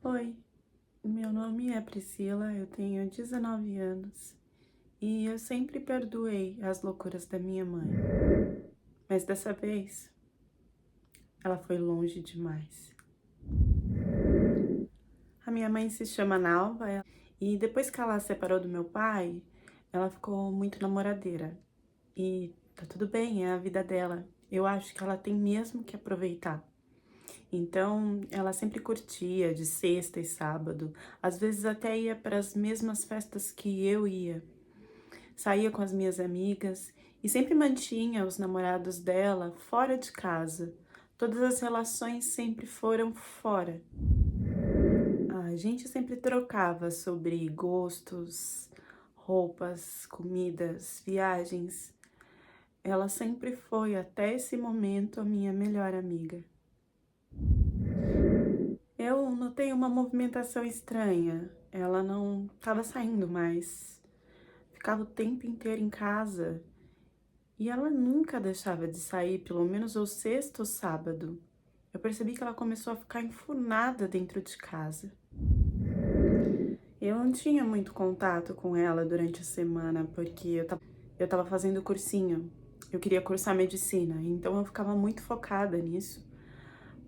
Oi, meu nome é Priscila, eu tenho 19 anos e eu sempre perdoei as loucuras da minha mãe, mas dessa vez ela foi longe demais. A minha mãe se chama Nalva e depois que ela se separou do meu pai, ela ficou muito namoradeira e tá tudo bem, é a vida dela. Eu acho que ela tem mesmo que aproveitar. Então, ela sempre curtia de sexta e sábado, às vezes até ia para as mesmas festas que eu ia. Saía com as minhas amigas e sempre mantinha os namorados dela fora de casa. Todas as relações sempre foram fora. A gente sempre trocava sobre gostos, roupas, comidas, viagens. Ela sempre foi, até esse momento, a minha melhor amiga. Eu notei uma movimentação estranha. Ela não estava saindo mais. Ficava o tempo inteiro em casa. E ela nunca deixava de sair, pelo menos o sexto ou sábado. Eu percebi que ela começou a ficar enfurnada dentro de casa. Eu não tinha muito contato com ela durante a semana, porque eu tava fazendo cursinho. Eu queria cursar medicina, então eu ficava muito focada nisso.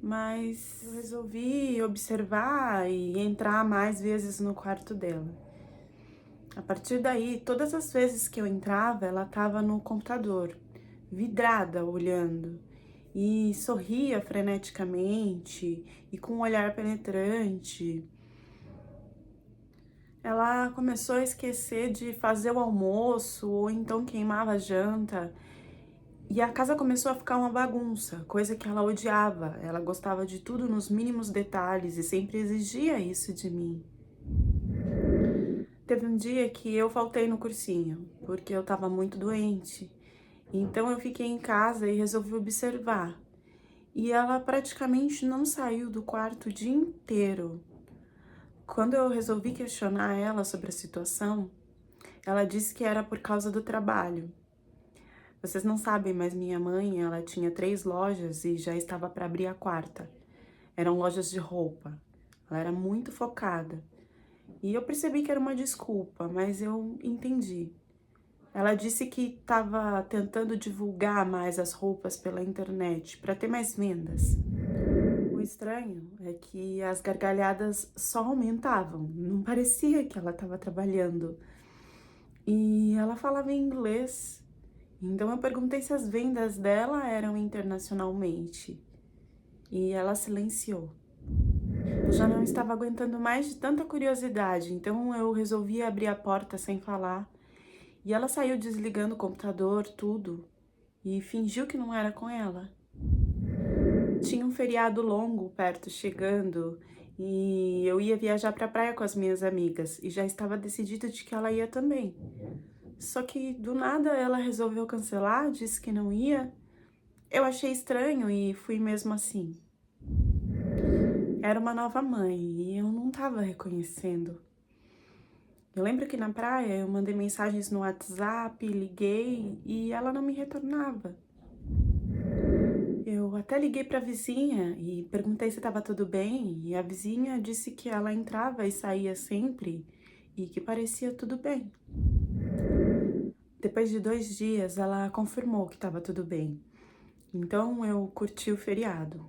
Mas eu resolvi observar e entrar mais vezes no quarto dela. A partir daí, todas as vezes que eu entrava, ela estava no computador, vidrada, olhando, e sorria freneticamente e com um olhar penetrante. Ela começou a esquecer de fazer o almoço ou então queimava a janta. E a casa começou a ficar uma bagunça, coisa que ela odiava. Ela gostava de tudo nos mínimos detalhes e sempre exigia isso de mim. Teve um dia que eu faltei no cursinho, porque eu tava muito doente. Então eu fiquei em casa e resolvi observar. E ela praticamente não saiu do quarto o dia inteiro. Quando eu resolvi questionar ela sobre a situação, ela disse que era por causa do trabalho. Vocês não sabem, mas minha mãe, ela tinha 3 lojas e já estava para abrir a quarta. Eram lojas de roupa. Ela era muito focada. E eu percebi que era uma desculpa, mas eu entendi. Ela disse que estava tentando divulgar mais as roupas pela internet para ter mais vendas. O estranho é que as gargalhadas só aumentavam, não parecia que ela estava trabalhando. E ela falava em inglês, então eu perguntei se as vendas dela eram internacionalmente. E ela silenciou. Eu já não estava aguentando mais de tanta curiosidade, então eu resolvi abrir a porta sem falar. E ela saiu desligando o computador, tudo, e fingiu que não era com ela. Tinha um feriado longo perto chegando e eu ia viajar para a praia com as minhas amigas e já estava decidido de que ela ia também. Só que do nada ela resolveu cancelar, disse que não ia. Eu achei estranho e fui mesmo assim. Era uma nova mãe e eu não estava reconhecendo. Eu lembro que na praia eu mandei mensagens no WhatsApp, liguei e ela não me retornava. Eu até liguei para a vizinha e perguntei se estava tudo bem, e a vizinha disse que ela entrava e saía sempre e que parecia tudo bem. Depois de 2 dias, ela confirmou que estava tudo bem. Então eu curti o feriado,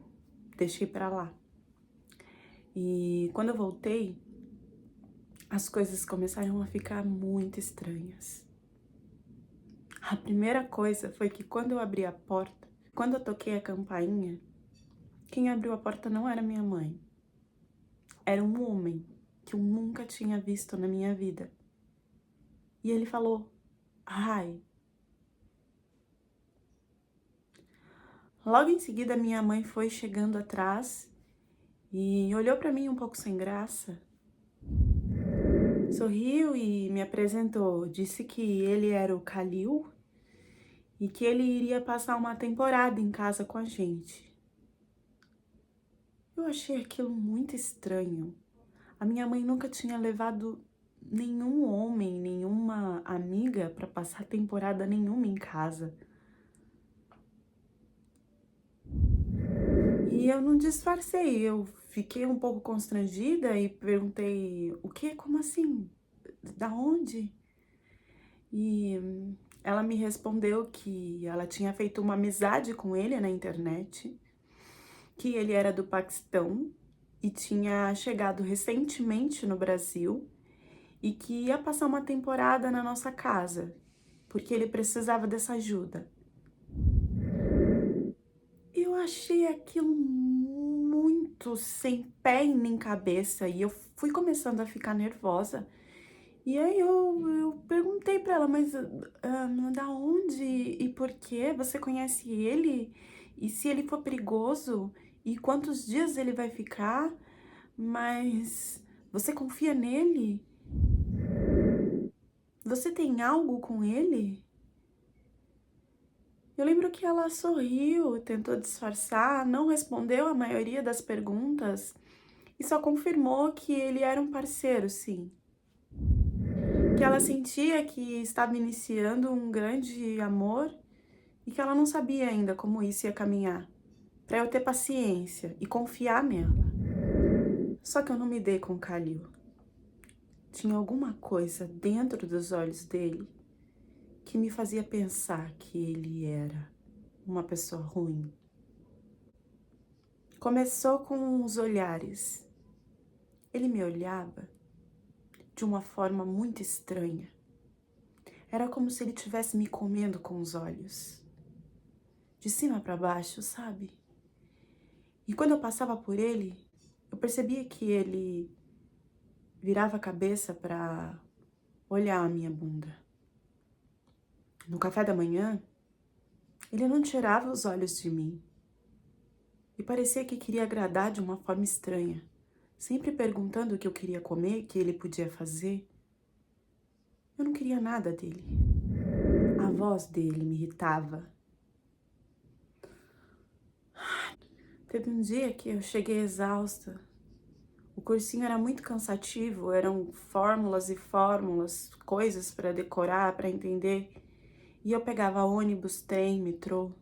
deixei para lá. E quando eu voltei, as coisas começaram a ficar muito estranhas. A primeira coisa foi que quando eu abri a porta, quando eu toquei a campainha, quem abriu a porta não era minha mãe. Era um homem que eu nunca tinha visto na minha vida. E ele falou, "Hi". Logo em seguida, minha mãe foi chegando atrás e olhou para mim um pouco sem graça. Sorriu e me apresentou. Disse que ele era o Kalil e que ele iria passar uma temporada em casa com a gente. Eu achei aquilo muito estranho. A minha mãe nunca tinha levado nenhum homem, nenhuma amiga para passar temporada nenhuma em casa. E eu não disfarcei, eu fiquei um pouco constrangida e perguntei: "O quê? Como assim? Da onde?" E ela me respondeu que ela tinha feito uma amizade com ele na internet, que ele era do Paquistão e tinha chegado recentemente no Brasil e que ia passar uma temporada na nossa casa, porque ele precisava dessa ajuda. Eu achei aquilo muito sem pé e nem cabeça e eu fui começando a ficar nervosa. E aí eu perguntei pra ela, mas da onde e por quê? Você conhece ele? E se ele for perigoso? E quantos dias ele vai ficar? Mas você confia nele? Você tem algo com ele? Eu lembro que ela sorriu, tentou disfarçar, não respondeu a maioria das perguntas e só confirmou que ele era um parceiro, sim. Que ela sentia que estava iniciando um grande amor e que ela não sabia ainda como isso ia caminhar, para eu ter paciência e confiar nela. Só que eu não me dei com o Calil. Tinha alguma coisa dentro dos olhos dele que me fazia pensar que ele era uma pessoa ruim. Começou com os olhares. Ele me olhava de uma forma muito estranha. Era como se ele estivesse me comendo com os olhos, de cima para baixo, sabe? E quando eu passava por ele, eu percebia que ele virava a cabeça para olhar a minha bunda. No café da manhã, ele não tirava os olhos de mim e parecia que queria agradar de uma forma estranha, sempre perguntando o que eu queria comer, o que ele podia fazer. Eu não queria nada dele. A voz dele me irritava. Teve um dia que eu cheguei exausta. O cursinho era muito cansativo, eram fórmulas e fórmulas, coisas para decorar, para entender. E eu pegava ônibus, trem, metrô.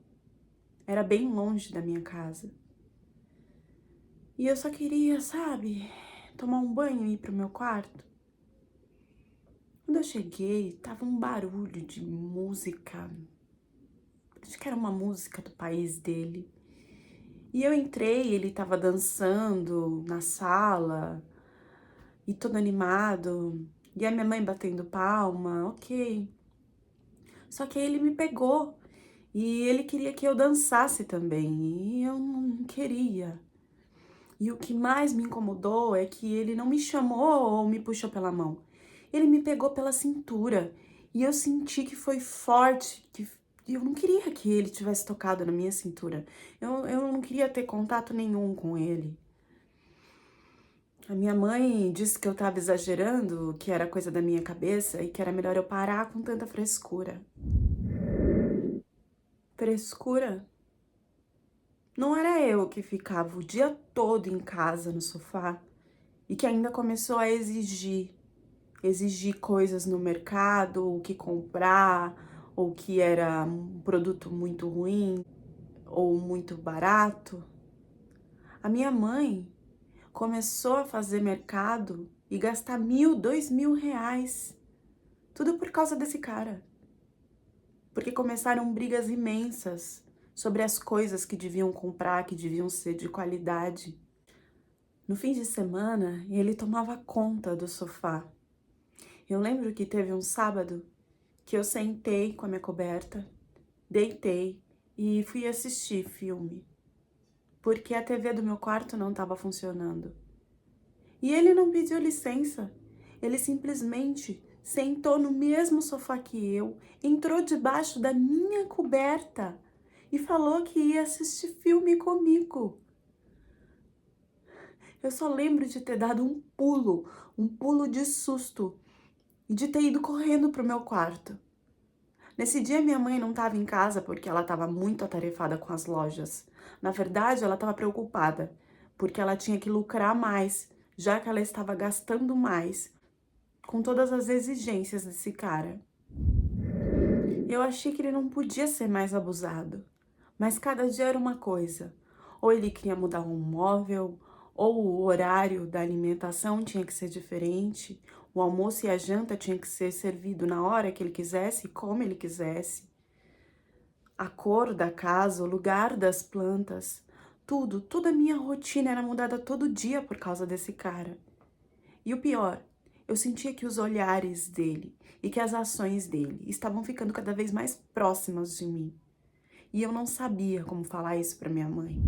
Era bem longe da minha casa. E eu só queria, sabe, tomar um banho e ir pro meu quarto. Quando eu cheguei, tava um barulho de música. Acho que era uma música do país dele. E eu entrei, ele tava dançando na sala e todo animado. E a minha mãe batendo palma, ok. Só que aí ele me pegou e ele queria que eu dançasse também. E eu não queria. E o que mais me incomodou é que ele não me chamou ou me puxou pela mão. Ele me pegou pela cintura e eu senti que foi forte, que eu não queria que ele tivesse tocado na minha cintura. Eu não queria ter contato nenhum com ele. A minha mãe disse que eu tava exagerando, que era coisa da minha cabeça e que era melhor eu parar com tanta frescura. Frescura? Não era eu que ficava o dia todo em casa no sofá e que ainda começou a exigir coisas no mercado, o que comprar, ou que era um produto muito ruim ou muito barato. A minha mãe começou a fazer mercado e gastar 1.000, 2.000 reais. Tudo por causa desse cara. Porque começaram brigas imensas sobre as coisas que deviam comprar, que deviam ser de qualidade. No fim de semana, ele tomava conta do sofá. Eu lembro que teve um sábado que eu sentei com a minha coberta, deitei e fui assistir filme, porque a TV do meu quarto não estava funcionando. E ele não pediu licença, ele simplesmente sentou no mesmo sofá que eu, entrou debaixo da minha coberta e falou que ia assistir filme comigo. Eu só lembro de ter dado um pulo de susto e de ter ido correndo pro meu quarto. Nesse dia, minha mãe não estava em casa porque ela estava muito atarefada com as lojas. Na verdade, ela estava preocupada porque ela tinha que lucrar mais, já que ela estava gastando mais com todas as exigências desse cara. Eu achei que ele não podia ser mais abusado, mas cada dia era uma coisa. ou ele queria mudar um móvel, ou o horário da alimentação tinha que ser diferente, o almoço e a janta tinha que ser servido na hora que ele quisesse e como ele quisesse. A cor da casa, o lugar das plantas, toda a minha rotina era mudada todo dia por causa desse cara. E o pior, eu sentia que os olhares dele e que as ações dele estavam ficando cada vez mais próximas de mim. E eu não sabia como falar isso para minha mãe.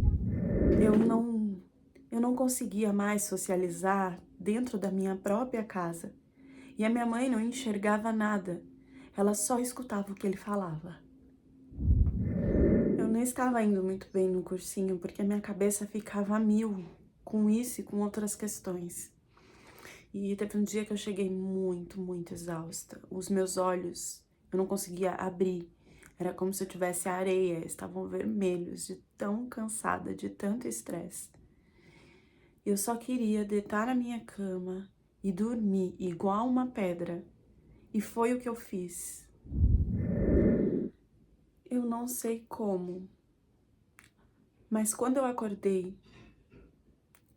Eu não conseguia mais socializar dentro da minha própria casa. E a minha mãe não enxergava nada. Ela só escutava o que ele falava. Eu não estava indo muito bem no cursinho porque a minha cabeça ficava a mil com isso e com outras questões. E teve um dia que eu cheguei muito exausta. Os meus olhos, eu não conseguia abrir. Era como se eu tivesse areia, estavam vermelhos de tão cansada, de tanto estresse. Eu só queria deitar na minha cama e dormir igual uma pedra. E foi o que eu fiz. Eu não sei como, mas quando eu acordei,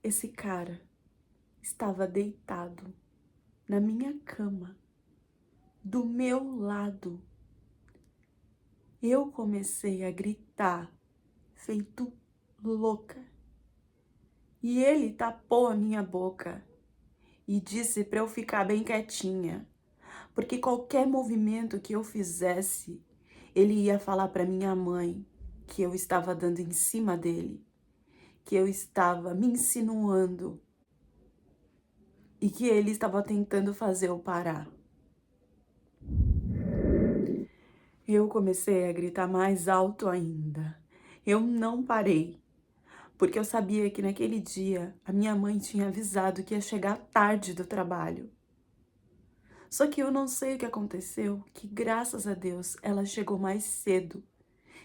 esse cara estava deitado na minha cama, do meu lado. Eu comecei a gritar, feito louca. E ele tapou a minha boca e disse para eu ficar bem quietinha, porque qualquer movimento que eu fizesse, ele ia falar para minha mãe que eu estava dando em cima dele, que eu estava me insinuando e que ele estava tentando fazer eu parar. Eu comecei a gritar mais alto ainda. Eu não parei, porque eu sabia que naquele dia a minha mãe tinha avisado que ia chegar tarde do trabalho. Só que eu não sei o que aconteceu, que graças a Deus ela chegou mais cedo.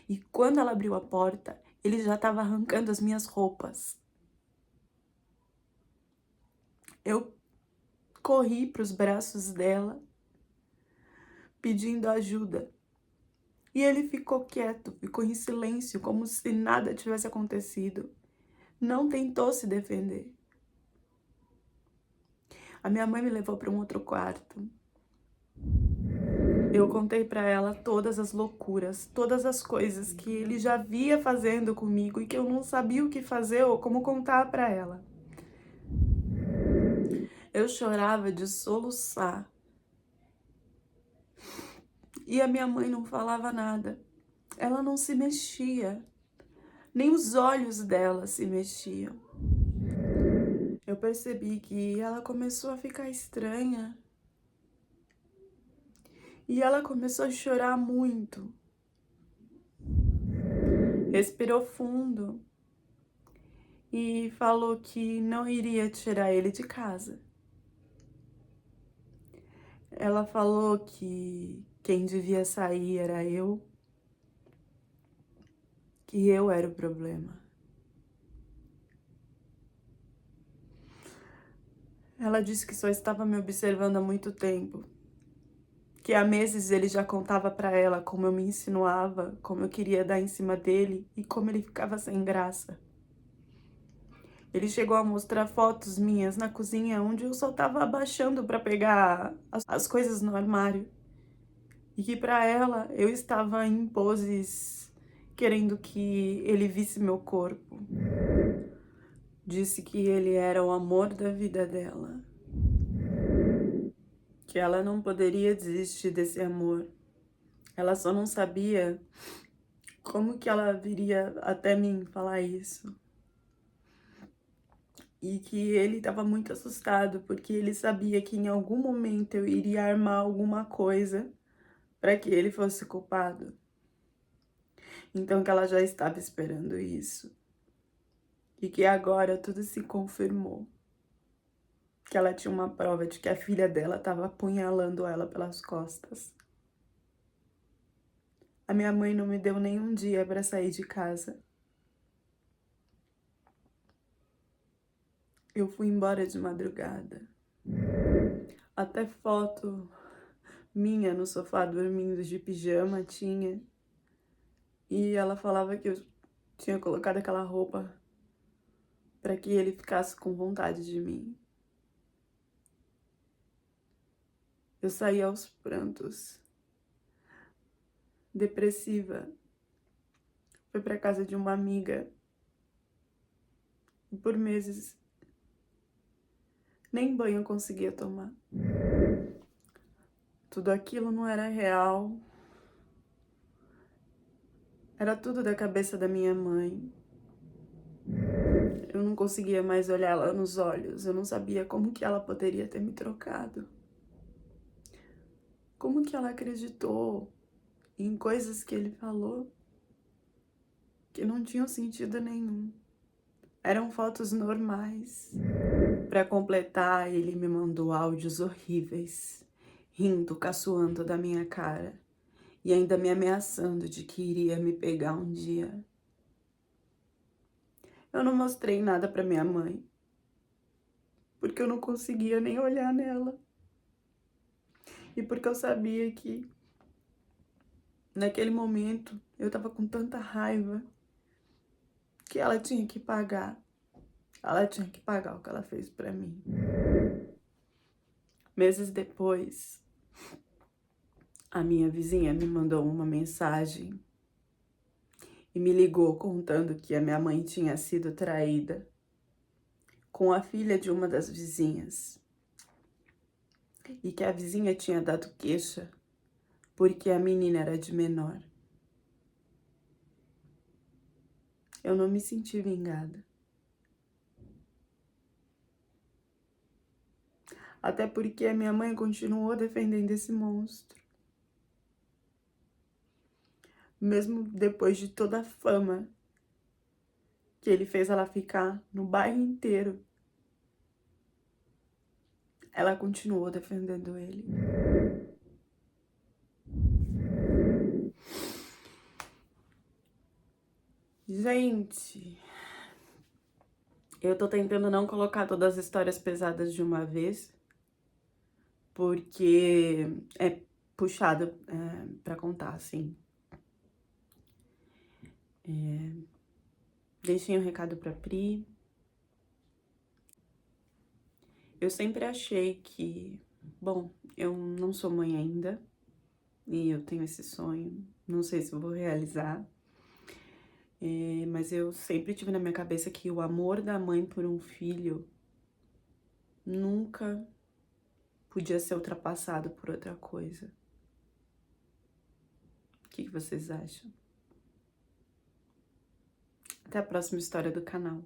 E quando ela abriu a porta, ele já estava arrancando as minhas roupas. Eu corri para os braços dela, pedindo ajuda. E ele ficou quieto, ficou em silêncio, como se nada tivesse acontecido. Não tentou se defender. A minha mãe me levou para um outro quarto. Eu contei para ela todas as loucuras, todas as coisas que ele já via fazendo comigo e que eu não sabia o que fazer ou como contar para ela. Eu chorava de soluçar. E a minha mãe não falava nada. Ela não se mexia. Nem os olhos dela se mexiam. Eu percebi que ela começou a ficar estranha. E ela começou a chorar muito. Respirou fundo. E falou que não iria tirar ele de casa. Ela falou que quem devia sair era eu, que eu era o problema. Ela disse que só estava me observando há muito tempo, que há meses ele já contava pra ela como eu me insinuava, como eu queria dar em cima dele e como ele ficava sem graça. Ele chegou a mostrar fotos minhas na cozinha, onde eu só tava abaixando pra pegar as coisas no armário. E que pra ela eu estava em poses querendo que ele visse meu corpo. Disse que ele era o amor da vida dela. Que ela não poderia desistir desse amor. Ela só não sabia como que ela viria até mim falar isso. E que ele estava muito assustado, porque ele sabia que em algum momento eu iria armar alguma coisa para que ele fosse culpado. Então que ela já estava esperando isso. E que agora tudo se confirmou. Que ela tinha uma prova de que a filha dela estava apunhalando ela pelas costas. A minha mãe não me deu nenhum dia para sair de casa. Eu fui embora de madrugada. Até foto minha no sofá dormindo de pijama tinha. E ela falava que eu tinha colocado aquela roupa para que ele ficasse com vontade de mim. Eu saí aos prantos, depressiva. Fui para casa de uma amiga e por meses nem banho eu conseguia tomar. Tudo aquilo não era real. Era tudo da cabeça da minha mãe. Eu não conseguia mais olhar ela nos olhos. Eu não sabia como que ela poderia ter me trocado. Como que ela acreditou em coisas que ele falou que não tinham sentido nenhum. Eram fotos normais. Para completar, ele me mandou áudios horríveis, rindo, caçoando da minha cara e ainda me ameaçando de que iria me pegar um dia. Eu não mostrei nada para minha mãe, porque eu não conseguia nem olhar nela. E porque eu sabia que naquele momento eu tava com tanta raiva que ela tinha que pagar. Ela tinha que pagar o que ela fez pra mim. Meses depois, a minha vizinha me mandou uma mensagem e me ligou contando que a minha mãe tinha sido traída com a filha de uma das vizinhas e que a vizinha tinha dado queixa porque a menina era de menor. Eu não me senti vingada. Até porque a minha mãe continuou defendendo esse monstro. Mesmo depois de toda a fama que ele fez ela ficar no bairro inteiro, ela continuou defendendo ele. Gente, eu tô tentando não colocar todas as histórias pesadas de uma vez, porque é puxado pra contar, assim. Deixei um recado pra Pri. Eu sempre achei que, bom, eu não sou mãe ainda, e eu tenho esse sonho, não sei se eu vou realizar, mas eu sempre tive na minha cabeça que o amor da mãe por um filho nunca podia ser ultrapassado por outra coisa. O que vocês acham? Até a próxima história do canal.